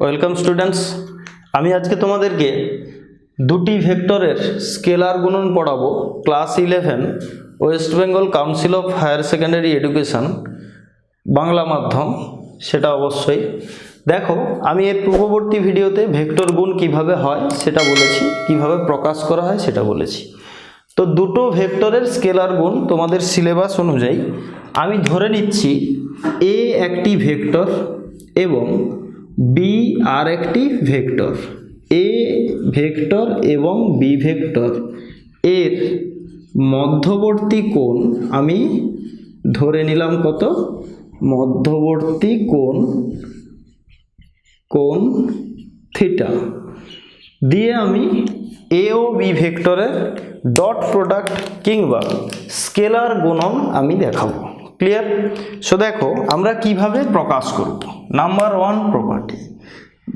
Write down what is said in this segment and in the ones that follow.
Welcome students, আমি আজকে তোমাদেরকে দুটি ভেক্টরের স্কেলার গুণন পড়াবো। Class 11 West Bengal council of higher secondary education Bangla মাধ্যম, সেটা অবশ্যই দেখো। আমি এর পূর্ববর্তী ভিডিওতে ভেক্টর গুণ কিভাবে হয় সেটা বলেছি, কিভাবে প্রকাশ করা হয় সেটা বলেছি। তো দুটো ভেক্টরের স্কেলার গুণ তোমাদের সিলেবাস অনুযায়ী আমি ধরে নিচ্ছি এ একটি ভেক্টর এবং বি আর একটি ভেক্টর। এ ভেক্টর এবং বি ভেক্টর এর মধ্যবর্তী কোণ আমি ধরে নিলাম কত? মধ্যবর্তী কোণ থিটা দিয়ে আমি এ ও বি ভেক্টরের ডট প্রোডাক্ট কিংবা স্কেলার গুণন আমি দেখাবো। ক্লিয়ার? সো দেখো আমরা কিভাবে প্রকাশ করব। নাম্বার 1 প্রপার্টি,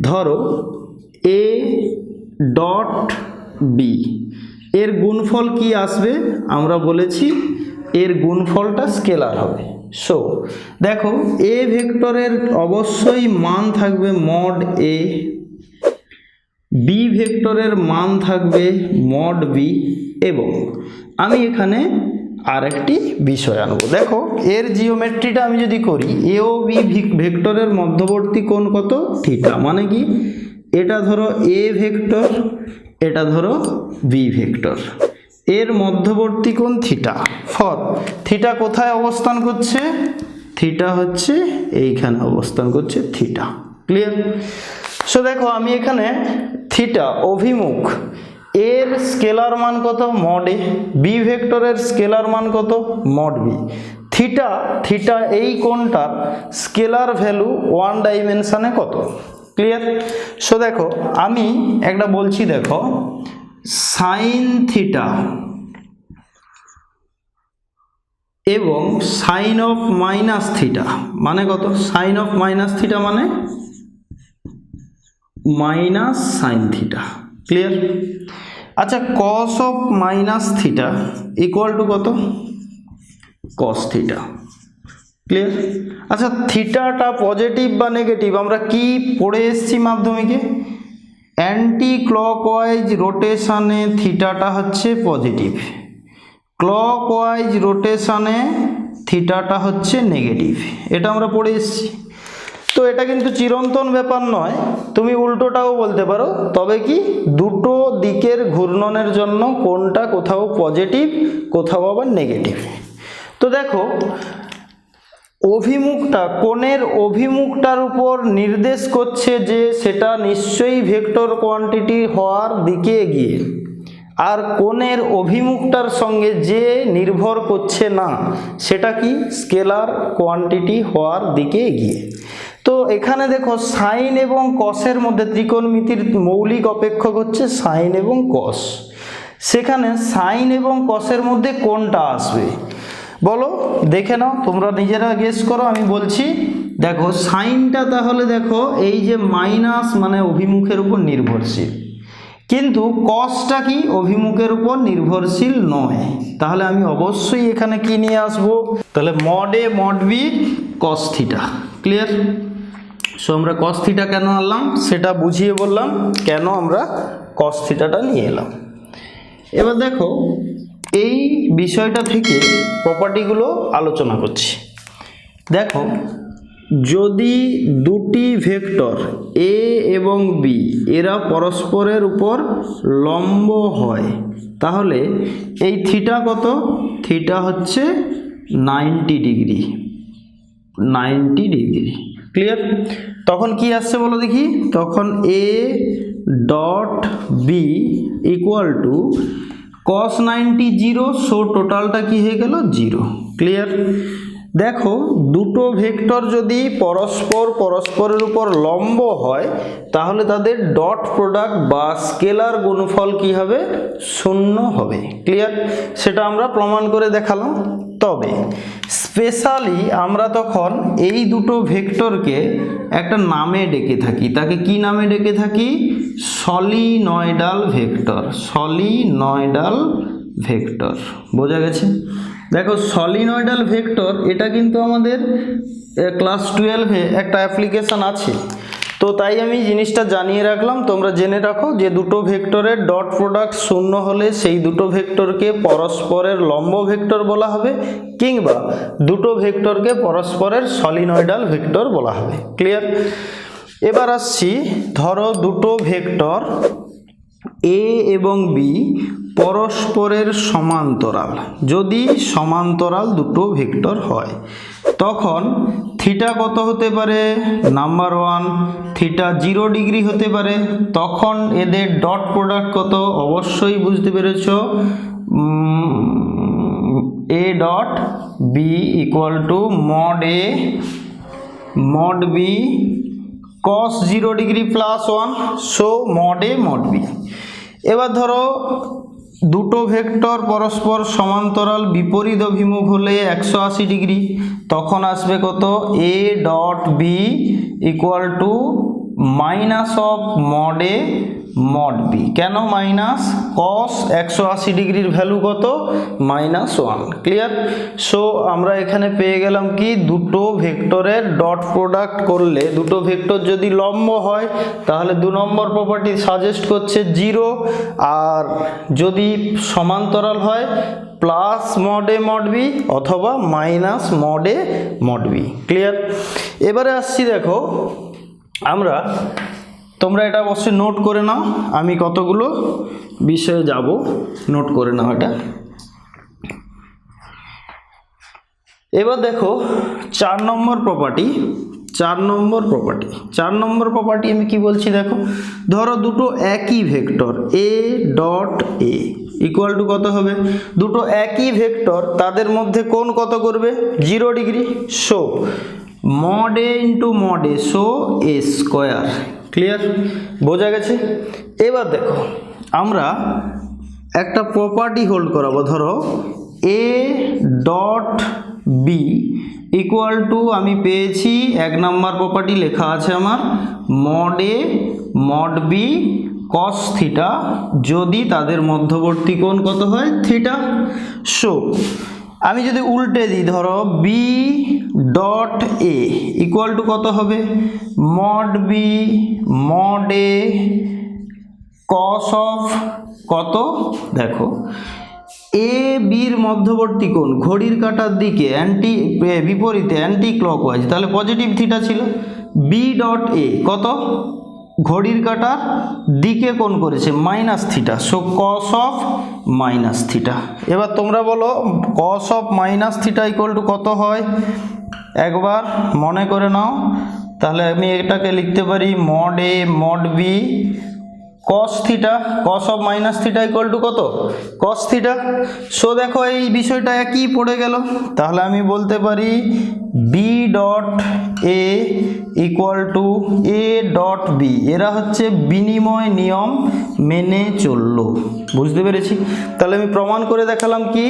ধরো এ ডট বি এর গুণফল কি আসবে? আমরা বলেছি এর গুণফলটা স্কেলার হবে। সো দেখো এ ভেক্টরের অবশ্যই মান থাকবে মড এ, বি ভেক্টরের মান থাকবে মড বি, এবং আমি এখানে আর একটি বিষয় আনবো। দেখো এর জিওমেট্রিটা আমি যদি করি, এ ও বি ভেক্টরের মধ্যবর্তী কোণ কত? থিটা। মানে কি? এটা ধরো এ ভেক্টর, এটা ধরো বি ভেক্টর, এর মধ্যবর্তী কোণ থিটা। ফর থিটা কোথায় অবস্থান করছে? থিটা হচ্ছে এইখানে অবস্থান করছে থিটা। ক্লিয়ার? সো দেখো আমি এখানে থিটা অভিমুখ, এর স্কেলার মান কত? মড এ। বি ভেক্টরের স্কেলার মান কত? Mod B. থিটা এই কোণটার স্কেলার ভ্যালু 1 ডাইমেনশনে কত? ক্লিয়ার? সো দেখো আমি একটা বলছি, দেখো সাইন থিটা এবং সাইন অফ মাইনাস থিটা মানে কত? সাইন অফ মাইনাস থিটা মানে মাইনাস সাইন থিটা। ক্লিয়ার? আচ্ছা, cos of minus theta equal to কত? Cos theta. ক্লিয়ার? আচ্ছা, থিটাটা পজিটিভ বা নেগেটিভ আমরা কি পড়ে এসেছি মাধ্যমিকে? অ্যান্টি ক্লকওয়াইজ রোটেশনে থিটাটা হচ্ছে পজিটিভ, ক্লকওয়াইজ রোটেশনে থিটাটা হচ্ছে নেগেটিভ। এটা আমরা পড়ে এসেছি। তো এটা কিন্তু চিরন্তন ব্যাপার নয়, তুমি উল্টোটাও বলতে পারো। তবে কি দুটো দিকের ঘূর্ণনের জন্য কোনটা কোথাও পজিটিভ, কোথাও আবার নেগেটিভ। তো দেখো অভিমুখটা, কোণের অভিমুখটার উপর নির্দেশ করছে যে সেটা নিশ্চয়ই ভেক্টর কোয়ান্টিটি হওয়ার দিকে এগিয়ে, আর কোণের অভিমুখটার সঙ্গে যে নির্ভর করছে না সেটা কি? স্কেলার কোয়ান্টিটি হওয়ার দিকে এগিয়ে। তো এখানে দেখো সাইন এবং কসের মধ্যে ত্রিকোণমিতির মৌলিক অপেক্ষক হচ্ছে সাইন এবং কস। সেখানে সাইন এবং কসের মধ্যে কোনটা আসবে বলো? দেখে নাও, তোমরা নিজেরা গেস করো, আমি বলছি। দেখো সাইনটা তাহলে দেখো এই যে মাইনাস মানে অভিমুখের উপর নির্ভরশীল, কিন্তু কসটা কি? অভিমুখের উপর নির্ভরশীল নয়। তাহলে আমি অবশ্যই এখানে কি নিয়ে আসবো? তাহলে মড এ mod B cos theta. Clear? So আমরা কস থিটা কেন আনলাম সেটা বুঝিয়ে বললাম, কেন আমরা কস থিটাটা নিয়ে এলাম। এবার দেখো এই বিষয়টা থেকে প্রপার্টিগুলো আলোচনা করছি। দেখো যদি দুটি ভেক্টর এ এবং বি এরা পরস্পরের উপর লম্ব হয়, তাহলে এই থিটা কত? থিটা হচ্ছে 90 ডিগ্রি। 90 ডিগ্রি। ক্লিয়ার? তখন কি আসছে বলো দেখি? তখন a dot b equal to cos 90 0, so টোটালটা কি হয়ে গেল? 0। ক্লিয়ার? দেখো দুটো ভেক্টর যদি পরস্পরের উপর লম্ব হয় তাহলে তাদের ডট প্রোডাক্ট বা স্কেলার গুণফল কি হবে? 0 হবে। ক্লিয়ার? সেটা আমরা প্রমাণ করে দেখালাম। তবে স্পেশালি আমরা তখন এই দুটো ভেক্টরকে একটা নামে ডেকে থাকি। তাকে কি নামে ডেকে থাকি? Solenoidal vector. Solenoidal vector. বোঝা গেছে? দেখো সলিনয়েডাল ভেক্টর এটা কিন্তু আমাদের ক্লাস 12-এ একটা অ্যাপ্লিকেশন আছে। তো তাই আমি জিনিসটা জানিয়ে রাখলাম, তোমরা জেনে রাখো যে দুটো ভেক্টরের ডট প্রোডাক্ট শূন্য হলে সেই দুটো ভেক্টরকে পরস্পরের লম্ব ভেক্টর বলা হবে, কিংবা দুটো ভেক্টরকে পরস্পরের সলিনয়েডাল ভেক্টর বলা হবে। ক্লিয়ার? এবার আসছি, ধরো দুটো ভেক্টর এ এবং বি পরস্পরের সমান্তরাল। যদি সমান্তরাল দুটো ভেক্টর হয় তখন থিটা কত হতে পারে? নাম্বার ওয়ান, থিটা 0 ডিগ্রি হতে পারে। তখন এদের ডট প্রোডাক্ট কত? অবশ্যই বুঝতে পেরেছ, a dot b equal to mod A mod b cos 0 degree plus 1, so mod A mod b. এবার ধরো দুটো ভেক্টর পরস্পর সমান্তরাল বিপরীত অভিমুখ হলে 180 ডিগ্রি, তখন আসবে কত? A dot b equal to minus of mod A mod b. কেন মাইনাস? কস 180 ডিগ্রির ভ্যালু কত? -1। ক্লিয়ার? সো আমরা এখানে পেয়ে গেলাম কি, দুটো ভেক্টরের ডট প্রোডাক্ট করলে দুটো ভেক্টর যদি লম্ব হয় তাহলে 2 নম্বর প্রপার্টি সাজেস্ট করছে 0, আর যদি সমান্তরাল হয় প্লাস মড এ মড বি অথবা মাইনাস মড এ মড বি। ক্লিয়ার? এবারে আসছি, দেখো আমরা, তোমরা এটা অবশ্যই নোট করে নাও, আমি কতগুলো বিষয়ে যাব, নোট করে নাও এটা। এবার দেখো 4 নম্বর প্রপার্টি, 4 নম্বর প্রপার্টি আমি কি বলছি দেখো, ধরো দুটো একই vector A dot a equal to কত হবে? দুটো একই ভেক্টর, তাদের মধ্যে কোণ কত করবে? 0 ডিগ্রি। সো মড এ ইন্টু মড এ, সো এ স্কোয়ার। ক্লিয়ার? বোঝা গেছে? এবার দেখো আমরা একটা প্রপার্টি হোল্ড করাবো, ধরো a dot b equal to, আমি পেয়েছি 1 নম্বর প্রপার্টি লেখা আছে আমার, মড এ মড বি কস থিটা, যদি তাদের মধ্যবর্তী কোণ কত হয়? থিটা। সো আমি যদি উল্টে দিই, ধরো b dot a equal to কত হবে? Mod b mod a cos of কত? দেখো এ বির মধ্যবর্তী কোণ ঘড়ির কাঁটার দিকে বিপরীতে অ্যান্টি ক্লকওয়াইজ, তাহলে পজিটিভ থিটা ছিল। বি ডট এ কত? ঘড়ির কাঁটার দিকে কোণ করেছে minus theta, so cos of minus theta. এবার তোমরা বলো কস of minus theta equal to কত হয়? একবার মনে করে নাও, তাহলে আমি এটাকে লিখতে পারি mod A mod B cos theta, cos of minus theta equal to কত? Cos theta. সো দেখো এই বিষয়টা একই পড়ে গেল, তাহলে আমি বলতে পারি b dot a equal to a dot b. এরা হচ্ছে বিনিময় নিয়ম মেনে চললো। বুঝতে পেরেছি? তাহলে আমি প্রমাণ করে দেখালাম কি,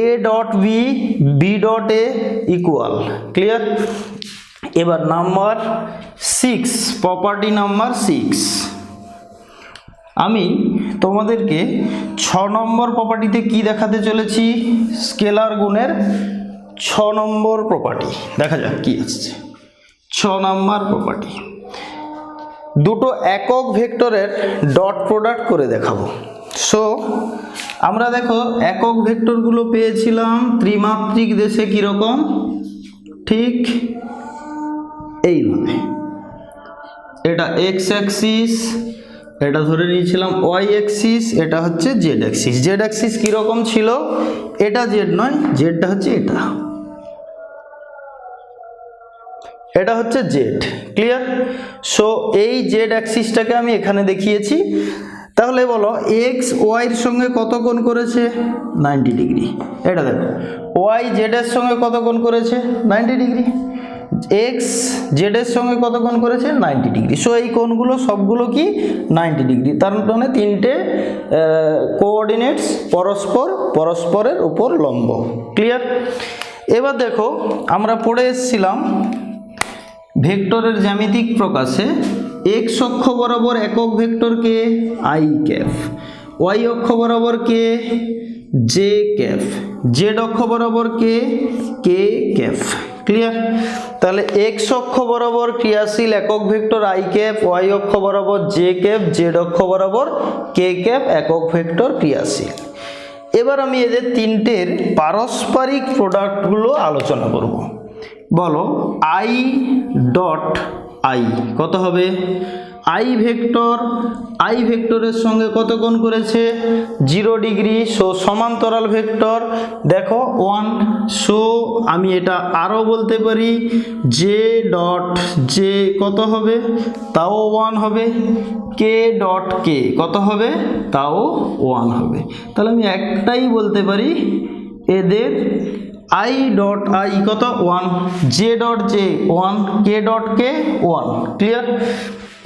a dot b b dot a equal. Clear? এবার নাম্বার 6, প্রপার্টি নাম্বার 6, আমি তোমাদেরকে 6 নম্বর প্রপার্টিতে কি দেখাতে চলেছি? স্কেলার গুণের 6 নম্বর প্রপার্টি। দেখা যাক কি আসছে। 6 নম্বর প্রপার্টি, দুটো একক ভেক্টরের ডট প্রোডাক্ট করে দেখাবো। সো আমরা দেখো একক ভেক্টরগুলো পেয়েছিলাম ত্রিমাত্রিক দেশে কীরকম, ঠিক এইভাবে। এটা এক্স অ্যাক্সিস, এটা ধরে নিয়েছিলাম ওয়াই অ্যাক্সিস, এটা হচ্ছে জেড অ্যাক্সিস। জেড অ্যাক্সিস কীরকম ছিল? এটা জেড নয়, জেডটা হচ্ছে এটা, এটা হচ্ছে জেড। ক্লিয়ার? সো এই জেড অ্যাক্সিসটাকে আমি এখানে দেখিয়েছি। তাহলে বলো এক্স ওয়াইয়ের সঙ্গে কত কোণ করেছে? 90 ডিগ্রি। এটা দেখো ওয়াই জেডের সঙ্গে কত কোণ করেছে? 90 ডিগ্রি। এক্স জেডের সঙ্গে কত কোণ করেছে? 90 ডিগ্রি। সো এই কোণগুলো সবগুলো কি 90 ডিগ্রি, তার মানে তিনটে কোঅর্ডিনেটস পরস্পরের উপর লম্ব। ক্লিয়ার? এবার দেখো আমরা পড়ে এসেছিলাম ভেক্টরের জ্যামিতিক প্রকাশে এক্স অক্ষ বরাবর একক ভেক্টরকে আই ক্যাপ, ওয়াই অক্ষ বরাবর কে জে ক্যাপ, জেড অক্ষ বরাবর কে কে ক্যাপ। ক্লিয়ার? তাহলে এক্স অক্ষ বরাবর ক্রিয়াশীল একক ভেক্টর আই ক্যাপ, ওয়াই অক্ষ বরাবর জে ক্যাপ, জেড অক্ষ বরাবর কে ক্যাপ একক ভেক্টর ক্রিয়াশীল। এবার আমি এদের তিনটের পারস্পরিক প্রোডাক্টগুলো আলোচনা করব। বলো আই ডট আই কত হবে? আই ভেক্টরের সঙ্গে কত কোণ করেছে? 0 ডিগ্রি। সো সমান্তরাল ভেক্টর দেখো 1। সো আমি এটা আরও বলতে পারি জে ডট জে কত হবে? তাও 1 হবে। কে ডট কে কত হবে? তাও 1 হবে। তাহলে আমি একটাই বলতে পারি এদের আই ডট আই কত? 1, জে ডট জে 1, কে ডট কে 1। ক্লিয়ার?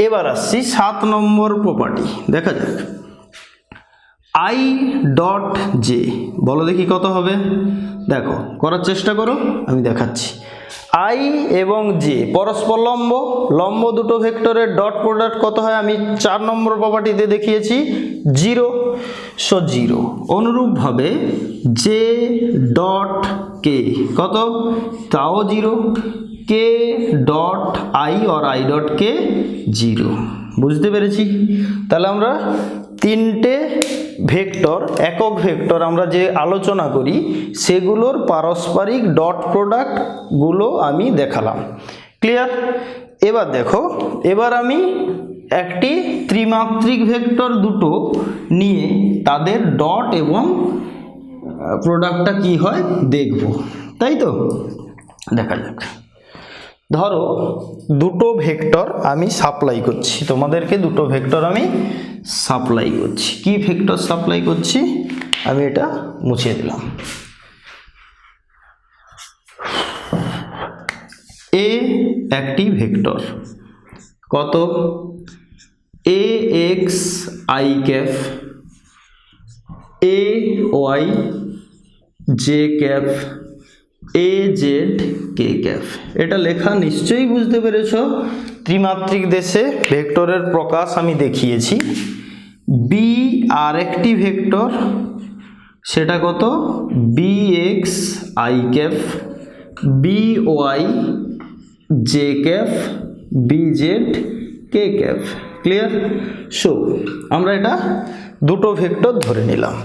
এবার আসছি 7 নম্বর প্রপার্টি, দেখা যাক। আই ডট জে বলো দেখি কত হবে? দেখো, করার চেষ্টা করো, আমি দেখাচ্ছি। আই এবং জে পরস্পর লম্ব, লম্ব দুটো ভেক্টরের ডট প্রোডাক্ট কত হয়? আমি 4 নম্বর প্রপার্টিতে দেখিয়েছি 0। সো 0। অনুরূপভাবে জে ডট কে কত? তাও 0। কে ডট আই আর আই ডট কে 0। বুঝতে পেরেছি? তাহলে আমরা তিনটে ভেক্টর, একক ভেক্টর আমরা যে আলোচনা করি সেগুলোর পারস্পরিক ডট প্রোডাক্টগুলো আমি দেখালাম। ক্লিয়ার? এবার দেখো, এবার আমি একটি ত্রিমাত্রিক ভেক্টর দুটো নিয়ে তাদের ডট এবং প্রোডাক্টটা কি হয় দেখব, তাই তো? দেখা যাক। ধরো দুটো ভেক্টর আমি সাপ্লাই করছি তোমাদেরকে, দুটো ভেক্টর আমি সাপ্লাই করছি। কি ভেক্টর সাপ্লাই করছি? আমি এটা মুছে দিলাম। এ একটি ভেক্টর কত? A X I cap, A Y J cap, A Z K cap. এটা লেখা নিশ্চয়ই বুঝতে পেরেছ। ত্রিমাত্রিক দেশে ভেক্টরের প্রকাশ আমি দেখিয়েছি। বি আর একটি ভেক্টর, সেটা কত? B x I cap, b Y J cap, b z K cap. Clear? So আমরা এটা দুটো ভেক্টর ধরে নিলাম।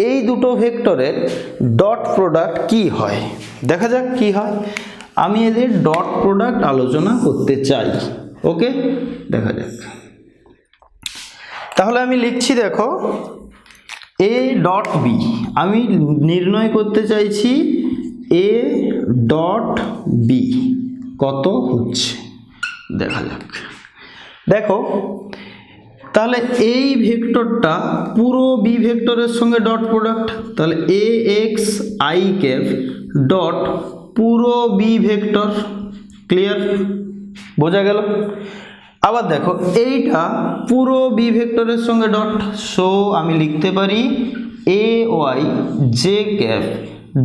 এই দুটো ভেক্টরের ডট প্রোডাক্ট কি হয় দেখা যাক কি হয়। আমি এদের ডট প্রোডাক্ট আলোচনা করতে চাই। ওকে, দেখা যাক। তাহলে আমি লিখছি, দেখো এ ডট বি আমি নির্ণয় করতে চাইছি এ ডট বি কত হচ্ছে দেখা যাক। দেখো তাহলে এই ভেক্টরটা পুরো বি ভেক্টরের সঙ্গে ডট প্রোডাক্ট, তাহলে এ এক্স আই ক্যাপ ডট পুরো বি ভেক্টর। ক্লিয়ার? বোঝা গেল? আবার দেখো এইটা পুরো বি ভেক্টরের সঙ্গে ডট। সো আমি লিখতে পারি এ ওয়াই জে ক্যাপ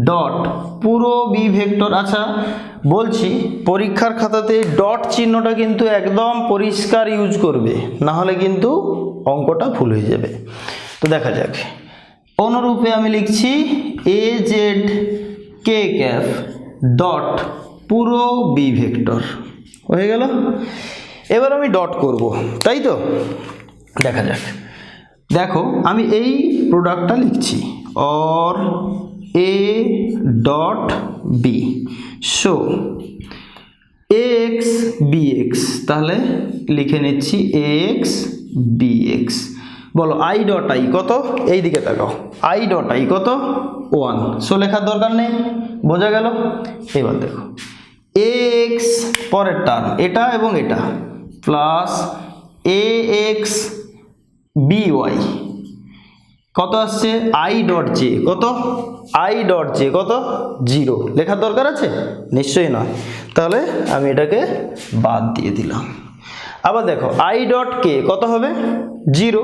ডট পুরো বি ভেক্টর। আচ্ছা বলছি, পরীক্ষার খাতাতে ডট চিহ্নটা কিন্তু একদম পরিষ্কার ইউজ করবে, না হলে কিন্তু অঙ্কটা ভুল হয়ে যাবে। তো দেখা যাক। অনুরূপে আমি লিখছি এ জেড কে ক্যাপ ডট পুরো বি ভেক্টর। হয়ে গেল? এবার আমি ডট করব, তাই তো? দেখা যাক। দেখো আমি এই প্রোডাক্টটা লিখছি or a dot b. So x b x, তাহলে লিখে নিচ্ছি এক্স বি এক্স। বলো আই ডট আই কত? এই দিকে তাকাও, আই ডট আই কত? 1। সো লেখার দরকার নেই। বোঝা গেল? এবার দেখো এক্স পরের টার্ম এটা এবং এটা প্লাস এ এক্স বি ওয়াই কত আসছে? আই ডট জে কত? আই ডট জে কত? 0। লেখার দরকার আছে? নিশ্চয়ই নয়। তাহলে আমি এটাকে বাদ দিয়ে দিলাম। আবার দেখো আই ডট কে কত হবে? 0।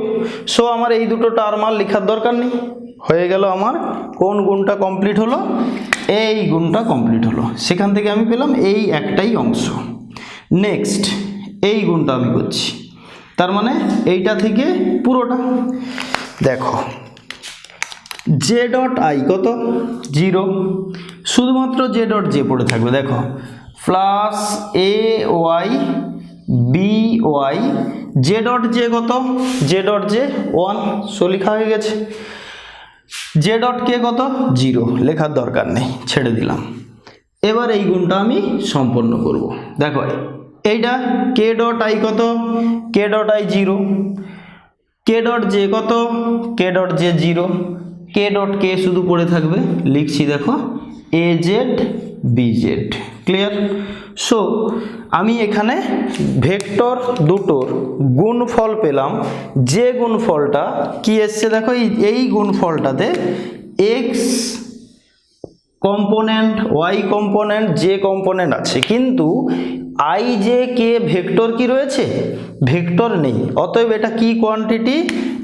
সো আমার এই দুটো টার্ম আর লেখার দরকার নেই। হয়ে গেল আমার কোন গুণটা কমপ্লিট হলো? এই গুণটা কমপ্লিট হলো। সেখান থেকে আমি পেলাম এই একটাই অংশ। নেক্সট এই গুণটা আমি করছি, তার মানে এইটা থেকে পুরোটা। দেখো জে ডট আই কত 0, শুধুমাত্র জে ডট জে পড়ে থাকবে। দেখো plus A Y B Y J dot J কত, জে ডট জে 1, সো লেখা হয়ে গেছে। জে ডট কে কত 0, লেখার দরকার নেই, ছেড়ে দিলাম। এবার এই গুণটা আমি সম্পন্ন করব। দেখো এইটা কে ডট আই কত, K dot I 0, K dot J কত, K dot J 0, K dot K শুধু পড়ে থাকবে, লিখছি দেখো A Z B Z. Clear? So আমি এখানে ভেক্টর দুটোর গুণফল পেলাম। যে গুণফলটা কি এসছে দেখো, এই গুণফলটাতে X component, Y component, J component আছে, কিন্তু আই জে কে ভেক্টর কি রয়েছে, ভেক্টর নেই। অতএব এটা কি কোয়ান্টিটি,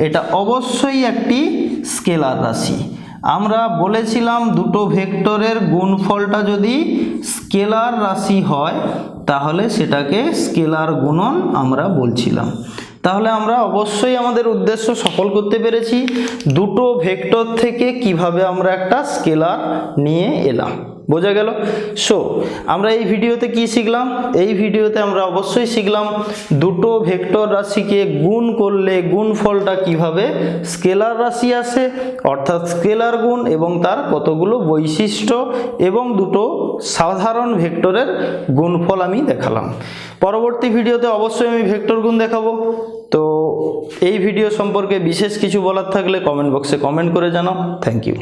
এটা অবশ্যই একটি স্কেলার রাশি। আমরা বলেছিলাম দুটো ভেক্টরের গুণফলটা যদি স্কেলার রাশি হয় তাহলে সেটাকে স্কেলার গুণন আমরা বলছিলাম। তাহলে আমরা অবশ্যই আমাদের উদ্দেশ্য সফল করতে পেরেছি। দুটো ভেক্টর থেকে কিভাবে আমরা একটা স্কেলার নিয়ে এলাম, বোঝা গেল? সো আমরা এই ভিডিওতে কি শিখলাম, এই ভিডিওতে আমরা অবশ্যই শিখলাম দুটো ভেক্টর রাশিকে গুণ করলে গুণফলটা কিভাবে স্কেলার রাশি আসে, অর্থাৎ স্কেলার গুণ, এবং তার কতগুলো বৈশিষ্ট্য, এবং দুটো সাধারণ ভেক্টরের গুণফল আমি দেখালাম। পরবর্তী ভিডিওতে অবশ্যই আমি ভেক্টর গুণ দেখাবো। তো এই ভিডিও সম্পর্কে বিশেষ কিছু বলার থাকলে কমেন্ট বক্সে কমেন্ট করে জানাও। Thank you.